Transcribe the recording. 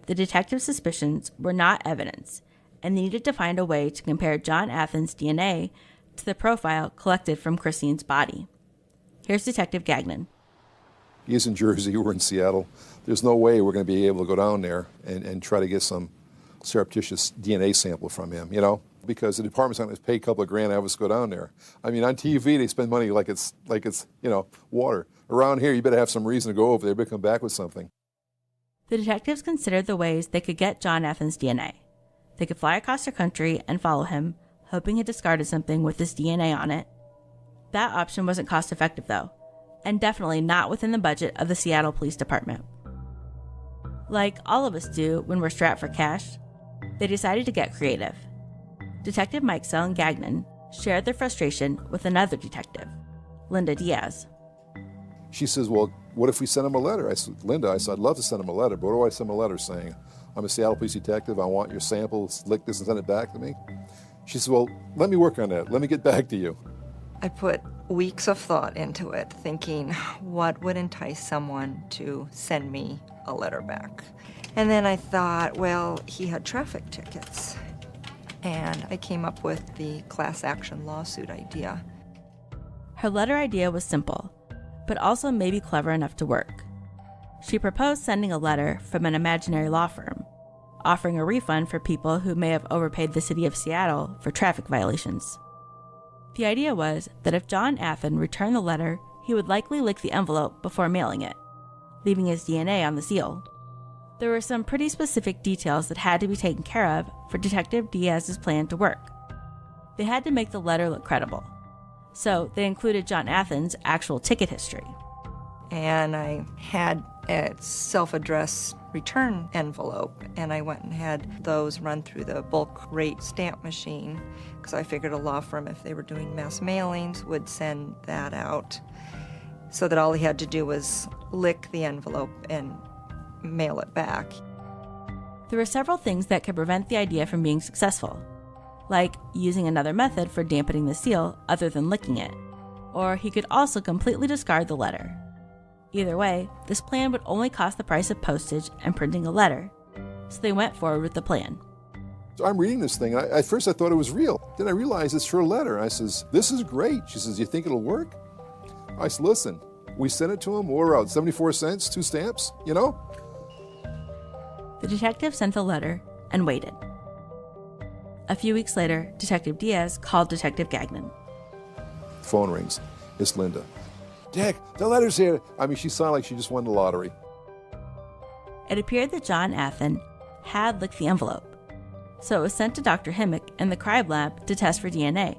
the detective's suspicions were not evidence, and they needed to find a way to compare John Athen's DNA to the profile collected from Christine's body. Here's Detective Gagnon. He's in Jersey, we're in Seattle. There's no way we're going to be able to go down there and try to get some surreptitious DNA sample from him, because the department's not going to pay a couple of grand to have us go down there. I mean, on TV, they spend money like it's water. Around here, you better have some reason to go over there, but come back with something. The detectives considered the ways they could get John Athen's DNA. They could fly across the country and follow him, hoping he discarded something with his DNA on it. That option wasn't cost-effective, though, and definitely not within the budget of the Seattle Police Department. Like all of us do when we're strapped for cash, they decided to get creative. Detective Mikesell and Gagnon shared their frustration with another detective, Linda Diaz. She says, well, what if we send him a letter? I said, Linda, I'd love to send him a letter, but what do I send him a letter saying? I'm a Seattle police detective, I want your sample, lick this and send it back to me? She says, well, let me work on that. Let me get back to you. I put weeks of thought into it, thinking what would entice someone to send me a letter back. And then I thought, well, he had traffic tickets. And I came up with the class action lawsuit idea. Her letter idea was simple, but also maybe clever enough to work. She proposed sending a letter from an imaginary law firm, offering a refund for people who may have overpaid the city of Seattle for traffic violations. The idea was that if John Athen returned the letter, he would likely lick the envelope before mailing it, leaving his DNA on the seal. There were some pretty specific details that had to be taken care of for Detective Diaz's plan to work. They had to make the letter look credible, so they included John Athen's actual ticket history. And I had a self-addressed return envelope, and I went and had those run through the bulk rate stamp machine, because I figured a law firm, if they were doing mass mailings, would send that out, so that all he had to do was lick the envelope and mail it back. There were several things that could prevent the idea from being successful, like using another method for dampening the seal other than licking it, or he could also completely discard the letter. Either way, this plan would only cost the price of postage and printing a letter, so they went forward with the plan. So I'm reading this thing, and at first I thought it was real. Then I realized it's her letter. I says, this is great. She says, you think it'll work? I said, listen, we sent it to him, we're out 74 cents, 2 stamps, The detective sent the letter and waited. A few weeks later, Detective Diaz called Detective Gagnon. Phone rings. It's Linda. Dick, the letter's here. I mean, she sounded like she just won the lottery. It appeared that John Athen had licked the envelope, so it was sent to Dr. Himmick in the crime lab to test for DNA.